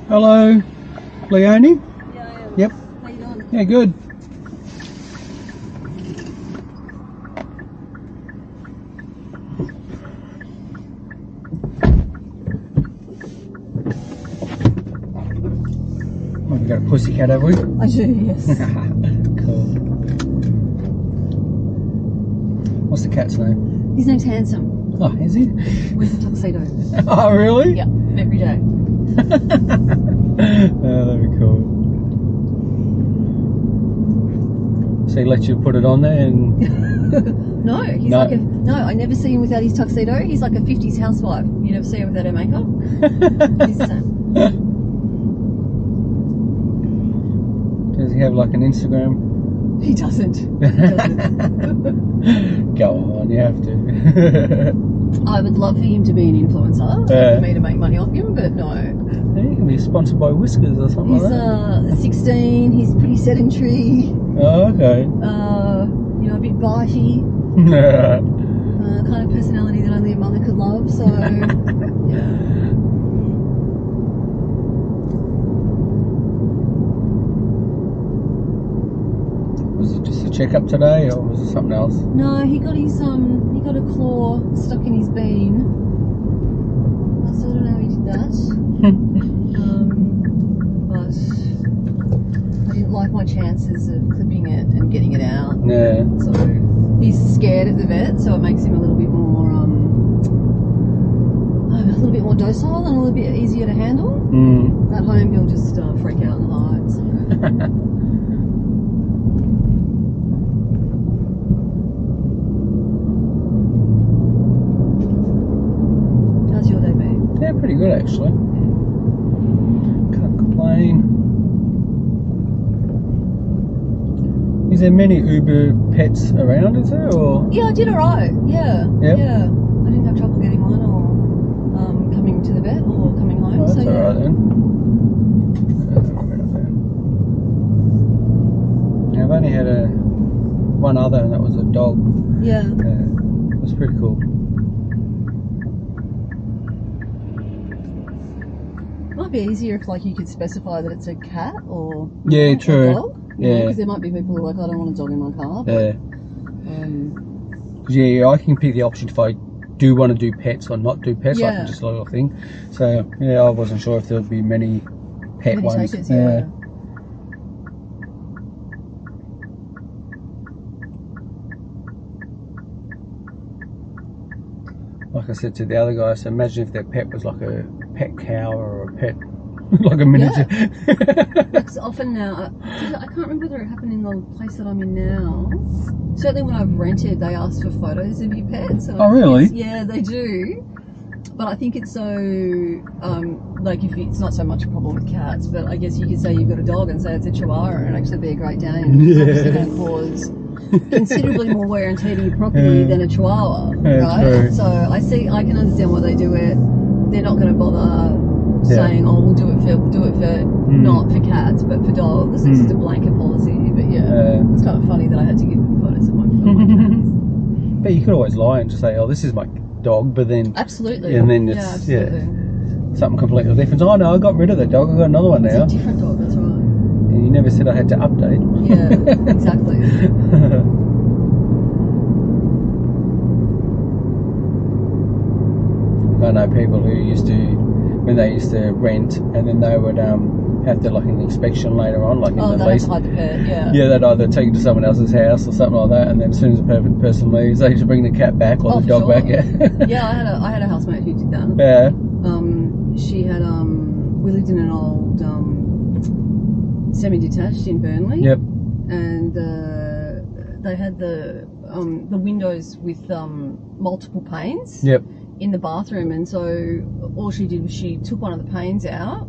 Hello, Leonie. Yeah, I am. Yep. How you doing? Yeah, good. Oh, we got a pussycat, have we? I do, yes. Cool. What's the cat's name? His name's Handsome. Oh, is he? Wears a tuxedo. Oh, really? Yeah, every day. Oh, that'd be cool. So he lets you put it on there and... No, he's No. like a... No, I never see him without his tuxedo. He's like a 50s housewife. You never see her without her makeup. He's the same. Does he have like an Instagram? He doesn't. He doesn't. Go on, you have to. I would love for him to be an influencer, for me to make money off him, but no. He can be sponsored by Whiskers or something He's like that. 16, he's pretty sedentary, Oh, okay. you know, a bit bitey, kind of personality that only a mother could love, so, yeah. Was it just a checkup today, or was it something else? No, he got his he got a claw stuck in his bean. I still don't know how he did that. But I didn't like my chances of clipping it and getting it out. Yeah. So he's scared at the vet, so it makes him a little bit more docile and a little bit easier to handle. At home he'll just freak out and hide. So. How's your day been? Yeah, pretty good actually. Can't complain. Is there many Uber pets around, is there? Or? Yeah, I did alright. Yeah. Yep. Yeah. I didn't have trouble getting one or coming to the vet or coming home. Oh, that's so yeah. alright then. Yeah, I've only had one other, and that was a dog. Yeah. It was pretty cool. Might be easier if like you could specify that it's a cat or Yeah, true. a dog. Yeah. Because there might be people who are like, I don't want a dog in my car. But, Yeah. Because yeah, I can pick the option if I do want to do pets or not do pets, like Yeah. just a little thing. So yeah, I wasn't sure if there would be many pet Many ones. takers, yeah. Like I said to the other guy, so imagine if their pet was like a pet cow or a pet, like a miniature. It's often now, I can't remember whether it happened in the place that I'm in now. Certainly when I've rented, they ask for photos of your pets. So Oh, really? Yeah, they do. But I think it's so, like if it's not so much a problem with cats, but I guess you could say you've got a dog and say it's a chihuahua and actually be a Great Dane. Yeah. It's obviously going to cause considerably more wear and tear to your property than a chihuahua, right? True. So I can understand why they do it. They're not going to bother saying, oh, we'll do it for not for cats, but for dogs. It's just a blanket policy. But yeah, it's kind of funny that I had to give them photos of my cats. But you could always lie and just say, oh, this is my dog, but then Absolutely. and then it's something completely different. Oh no, I got rid of that dog. I got another one now. It's a different dog. That's right. And you never said I had to update. Yeah, exactly. I know people who used to, when they used to rent, and then they would have to like an inspection later on, like in the they lease. have to hide the pet. Yeah. Yeah, they'd either take it to someone else's house or something like that, and then as soon as the perfect person leaves, they just bring the cat back or the dog sure. back. Yeah. Yeah, I had a housemate who did that. Yeah. She had we lived in an old semi-detached in Burnley. Yep. And they had the windows with multiple panes. Yep. In the bathroom, and so all she did was she took one of the panes out.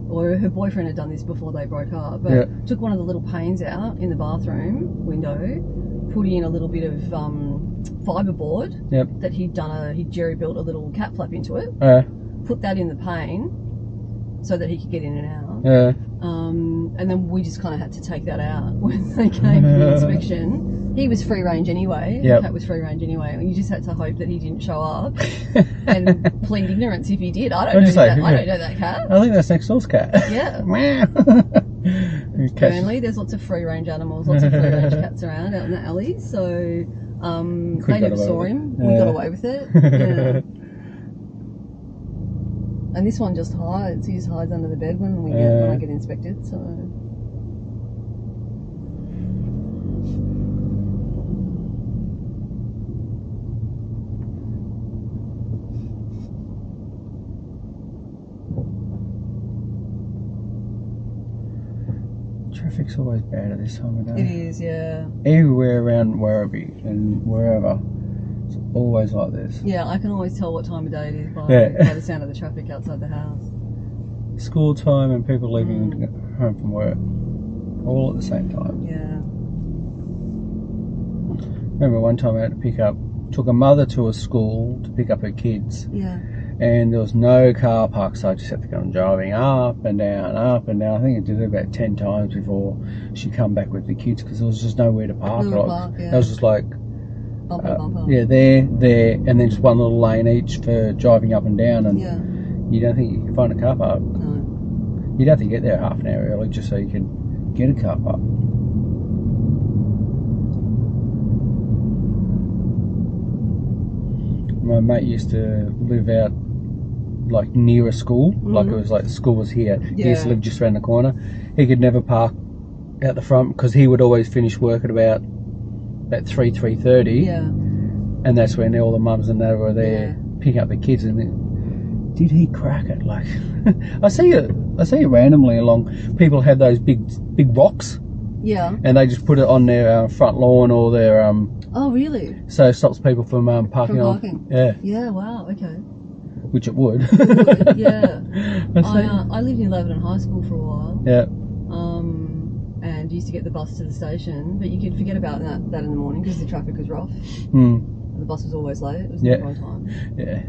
Or her boyfriend had done this before they broke up, but took one of the little panes out in the bathroom window, put in a little bit of fiberboard that he'd jerry-built a little cat flap into it, put that in the pane so that he could get in and out. And then we just kind of had to take that out when they came for the inspection. he was free range anyway. Yep. The cat was free range anyway. And you just had to hope that he didn't show up and plead ignorance if he did. I don't know that cat. I think that's next door's cat. Yeah. Burnley, there's lots of free range animals, lots of free range cats around out in the alleys. So they never saw him. We got away with it. Yeah. And this one just hides. He just hides under the bed when I get inspected. So. Traffic's always bad at this time of day. It is, yeah. Everywhere around Werribee and wherever, it's always like this. Yeah, I can always tell what time of day it is by the sound of the traffic outside the house. School time and people leaving home from work, all at the same time. Yeah. Remember one time I had to took a mother to a school to pick up her kids. Yeah. And there was no car park, so I just had to go driving up and down. I think I did it about 10 times before she come back with the kids because there was just nowhere to park. It was just like, bumper. Yeah, there, and then just one little lane each for driving up and down. And you don't think you can find a car park? No. You'd have to get there half an hour early just so you can get a car park. My mate used to live out like near a school, like it was like the school was here. He used to live just around the corner. He could never park out the front because he would always finish work at about 3:30. Yeah. And that's when all the mums and that were there picking up the kids. And then, did he crack it? Like, I see it randomly along. People have those big rocks. Yeah. And they just put it on their front lawn or their Oh really? So it stops people from parking. From parking. Yeah. Yeah. Wow. Okay. Which it would. Yeah. I lived in Lebanon High School for a while. Yeah. And used to get the bus to the station, but you could forget about that in the morning because the traffic was rough. The bus was always late. It was never on time. Yeah.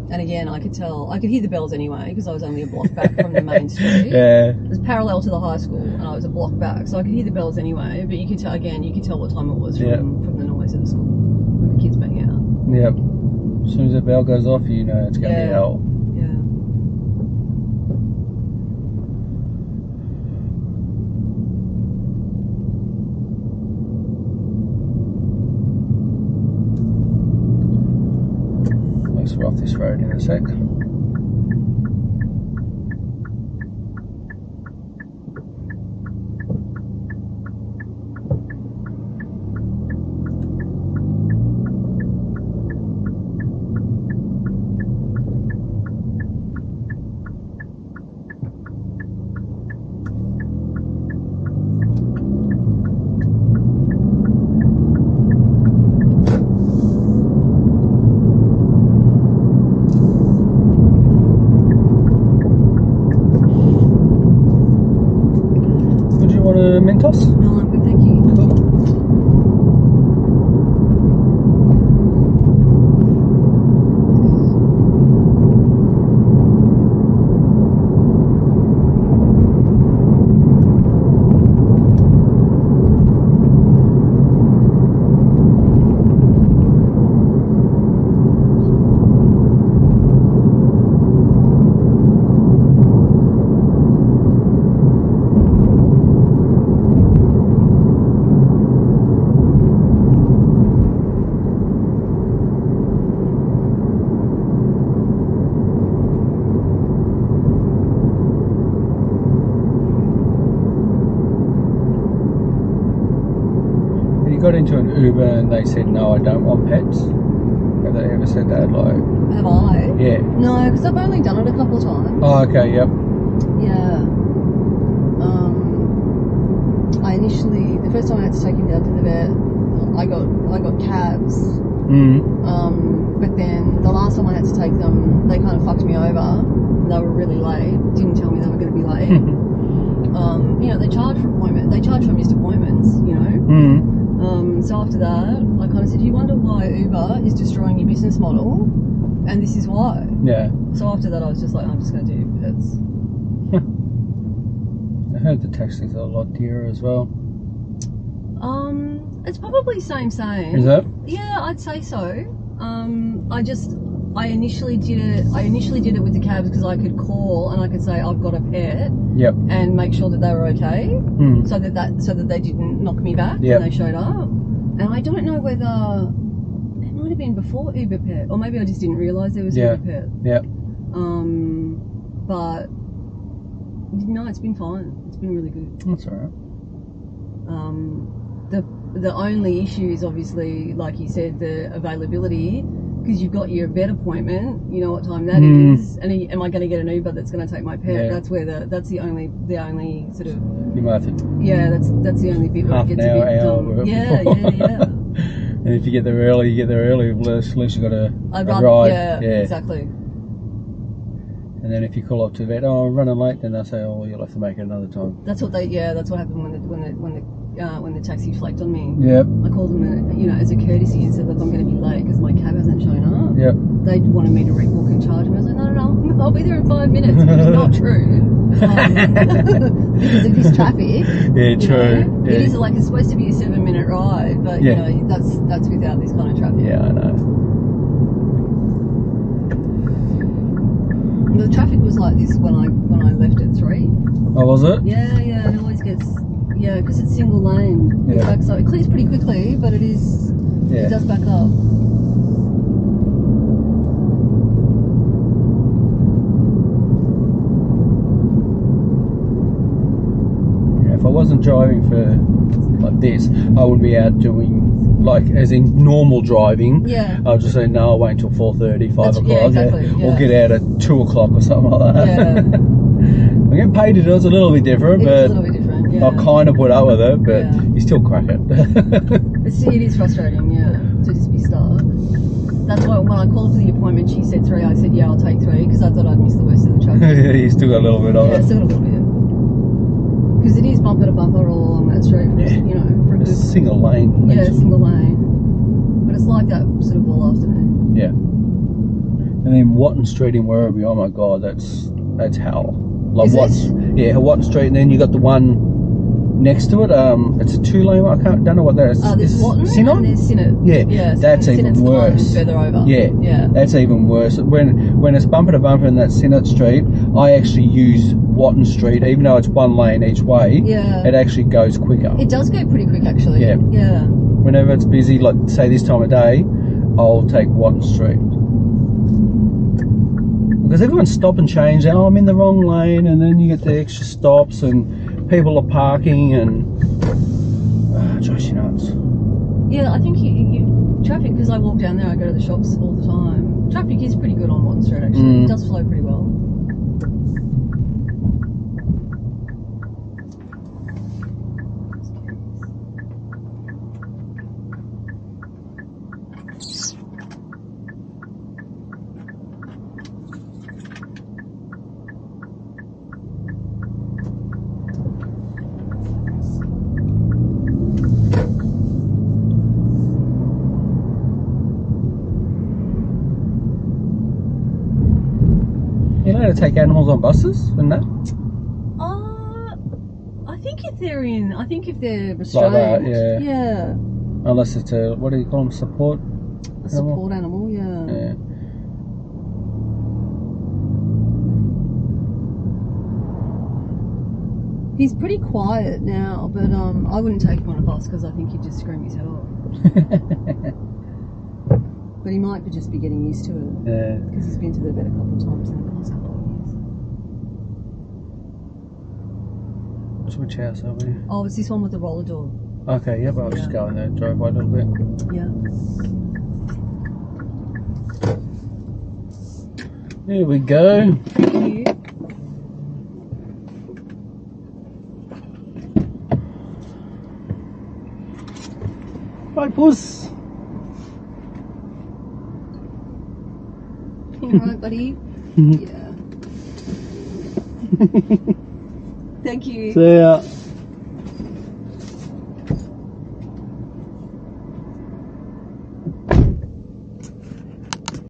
And again, I could hear the bells anyway because I was only a block back from the main street. Yeah. It was parallel to the high school, and I was a block back, so I could hear the bells anyway. But you could tell what time it was from the noise of the school, from the kids being out. Yep. As soon as the bell goes off, you know it's going to be hell. Yeah. We're off this road in a sec. Mentos? No, I'm good, thank you. Got into an Uber and they said, no, I don't want pets. Have they ever said that? Like, have I? Yeah. No, because I've only done it a couple of times. Oh, okay, yep. Yeah. I initially, the first time I had to take him down to the vet, I got cabs. But then the last time I had to take them, they kind of fucked me over. They were really late. Didn't tell me they were going to be late. You know, they charge for appointment. They charge for missed appointments. You know. So after that, I kind of said, you wonder why Uber is destroying your business model? And this is why. Yeah. So after that, I was just like, I'm just going to do pets. I heard the taxis are a lot dearer as well. It's probably same. Is that? Yeah, I'd say so. I initially did it with the cabs because I could call and I could say I've got a pet. Yep. And make sure that they were okay, so that they didn't knock me back when they showed up. And I don't know whether it might have been before Uber Pet, or maybe I just didn't realise there was Uber Pet. Yeah. But no, it's been fine. It's been really good. That's alright. The only issue is obviously, like you said, the availability, because you've got your vet appointment. You know what time that is, and am I going to get an Uber that's going to take my pet? Yeah. That's where that's the only sort of. You might have to. Yeah, that's the only bit where it gets a bit hour. Yeah. And if you get there early, you get there early. At least you got a ride. Yeah, exactly. And then if you call up to the vet, I'm running late, then they'll say, oh, you'll have to make it another time. That's what happened when the taxi flaked on me. Yep. I called them, as a courtesy, and said, look, I'm going to be late because my cab hasn't shown up. Yep. They wanted me to rebook and charge me. I was like, no, I'll be there in 5 minutes, which is not true. Because of this traffic. Yeah, true. Yeah. It is it's supposed to be a 7-minute ride, but that's without this kind of traffic. Yeah, I know. The traffic was like this when I left at 3. Oh, was it? Yeah, it always gets, because it's single lane. Yeah. It backs up. It clears pretty quickly, but it does back up. Yeah, if I wasn't driving for like this, I wouldn't be out doing as in normal driving. Yeah. I'll just say no, I'll wait until 4:30, 5 o'clock. Yeah, exactly. Yeah. Or get out at 2 o'clock or something like that. Yeah. I'm getting paid to do it's a little bit different, but it's a little bit different. Yeah. I'll kind of put up with it, but you still crack it. It is frustrating, to just be stuck. That's why when I called for the appointment, she said 3. I said, yeah, I'll take 3 because I thought I'd miss the worst of the traffic. Yeah, you still got a little bit of it. Yeah, still got a little bit. Because it is bumper to bumper all along that street. For a good single lane. Yeah, single lane. But it's like that sort of all afternoon. Yeah. And then Watton Street in Werribee, oh my god, that's hell. Like Watton Street, and then you got the one next to it. It's a 2-lane one. Don't know what that is. There's Watton and there's Sinnott. Yeah, that's even worse. Further over. Yeah, that's even worse. When it's bumper to bumper and that's Sinnott Street, I actually use Watton Street, even though it's 1 lane each way. Yeah. It actually goes quicker. It does go pretty quick, actually. Yeah. Yeah. Whenever it's busy, like say this time of day, I'll take Watton Street. Because everyone's stop and change. Oh, I'm in the wrong lane, and then you get the extra stops, and people are parking, and drives you nuts. Yeah, I think traffic, because I walk down there, I go to the shops all the time. Traffic is pretty good on Watton Street, actually. It does flow pretty well. You know to take animals on buses and that? I think if they're restrained. Like that, yeah. Unless it's a, what do you call them, support? A support animal, yeah. He's pretty quiet now, but I wouldn't take him on a bus because I think he'd just scream his head off. But he might just be getting used to it. Yeah. Because he's been to the vet a couple of times in the last couple of years. Which house are we? Oh, it's this one with the roller door. Okay, yep, I'll just go in there, drive by a little bit. Yeah. Here we go. Thank you. Bye, puss. You alright, buddy? Yeah. Thank you. See ya.